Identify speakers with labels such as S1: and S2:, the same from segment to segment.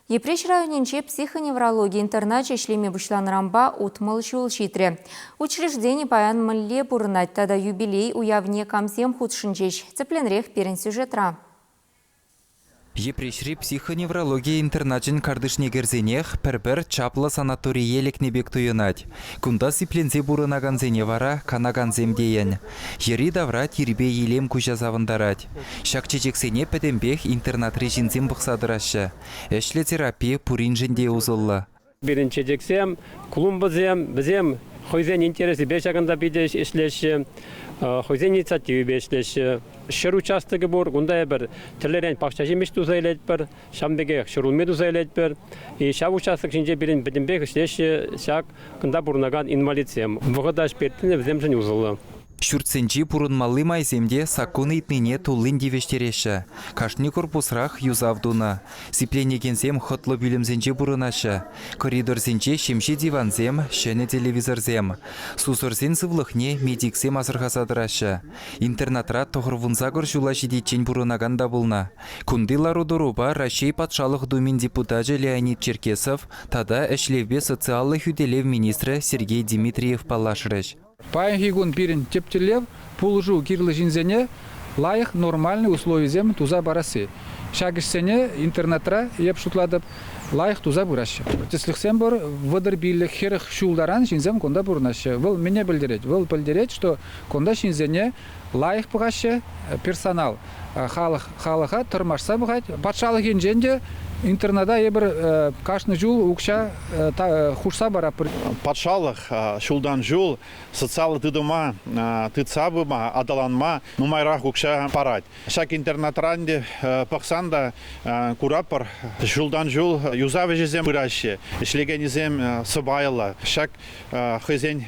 S1: Епреш районенче психоневрология интернат шлеме бушланрамба утмыл жул житре. Учреждение паян мылле бурнать, тада юбилей уявне камсем худшынчеш. Цепленрех перен сюжетра.
S2: Епрешри психоневрология интернатжын кардышнегерзенех пір-бір чаплы санаторий елекнебек туйынать. Кунда сиплензе бурынаган зене вара канаган земдейен. Ери давра тирбе елем кужа завындарать. Шакчечексене пәдембех интернат режинзем бұқсадырашы. Әшлі терапия пуринжінде узылы.
S3: Бірінші жексем, клумбызем, бізем хойзен интересі бешагында бидеш ішлеші, хойзен инициативі бешлеші. Шыр участығы бұр, ғындай бір тілерен пақчашымеш тузайлет бір, шамбеге шырулме тузайлет бір. Шав участық жинже бірін бідімбек ішлеші, шак ғында бұрнаган инвалидсем. Бұғыда шпертіне бізем жын ұзылы.
S2: Шүртсенчи пурынмалы майземде сакуны итнине тулын девештереші. Кашни корпусрах юзавдуна. Сипленегензем хотлы бүлімзенче бурынашы. Коридорзенче шемші диванзем, шәне телевизорзем. Сусырзен сывлықне медиксем азырғасадырашы. Интернатра тоғырвунзагыр жула жидетчен бурынаганда бұлна. Кундылару доруба Рашей патшалық думин депутажы Леонид Черкесов, тада әшлевбе социалы хүделев министрі Сергей Дмитриев палашырыш.
S4: Паянхигун пирин тептелев, пулжу кирлы жинзене, лайық нормальный условия зем туза барасы. Шагышсене интернетра еп шутладып, лайық туза бурашы. Теслихсем бар, выдыр билік херіх шулдаран жинзем конда бурнашы. Выл мене білдерет, что конда жинзене лайық бұғашы персонал. Халыға тұрмашса бұғайд. Патшалық енженде интернада ебір кашны жул укша хушса бара.
S5: Патшалық шулдан жул социалы тыдыма, тыцабыма, адаланма, нумайрақ укша парать. Шак интернатранде пақсанда курапар шулдан жул юзавы жезем бұрашы. Ишлегенізем сыбайылы. Шак хызен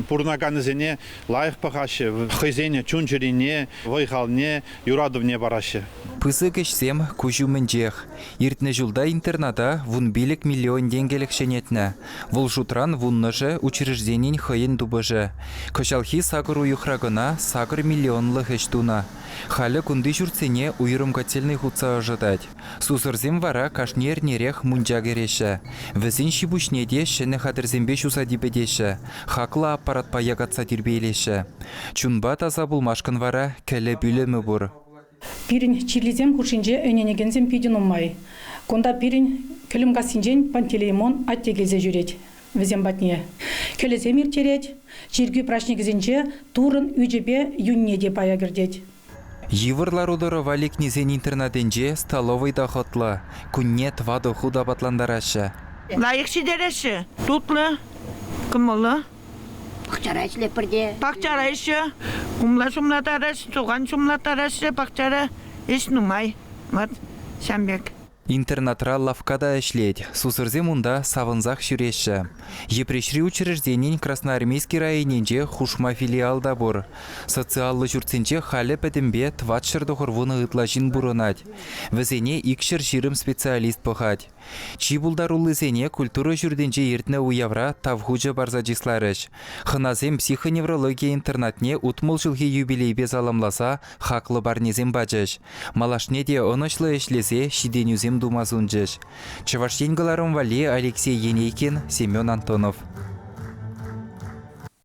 S5: пурнаганызене лайық пақашы. Хызене чунчерине, вайхалне, юрадовне барашы.
S2: Пысы кешсем кужу мінжех. Иртне жылда интернада вун билік миллион денгелік шенетні. Вул жутран вунныжы учрежденин хайын дубыжы. Кошалхи сагыр уюхрагына сагыр миллионлы хэштуна. Халі күнді жүртсене уйрым котельный худса ожидать. Сусырзем вара кашнер нерех мунджа кереші. Візін шибушнеде шыны хадырзембе шусадибедеші. Хақлы аппарат паягатса дирбейлеші. Чунба таза булмашкын вара кәлі бүлімі бұр.
S6: Пирин чирлизем хушинже өненегензем пидин уммай. Конда пирин көлім гасинжен пантелеймон аттегелзе жүрет. Візем батне. Көлезем иртерет, жиргü прашнегізінже турын үжебе юннеде пая кірдет.
S2: Йывырлар удыры валик низен интернатенже столовый доходлы. Күнне твады худа батландарашы.
S7: Лайық шидереші, тутлы, кымылы.
S8: Бақчара ішілепірде.
S7: Бақчара іші, умла шумлатараш, соған шумлатарашы, бақчара іш нумай. Вот, шамбек.
S2: Интернатра лавкада эшлеть, сусырзе мунда савынзах шүреші. Епрешри учрежденин Красноармейский районенже хушма филиалда бур. Социаллы жүртсенче халі пәдімбе тватшырды құрвуны ытлажин бурынать. Візене икшір жирым специалист бұғад. Чибулдарулы зене культура жүрденже ертіне уявра тавхуджа барзаджисларыш. Хыназем психоневрология интернатне утмыл жылғы юбилейбе заламласа хақлы барнезем баджыш. Малашне де онышлы эшлезе шиденюзем думазунжыш. Чаваштенгаларым вали Алексей Енейкин, Семен Антонов.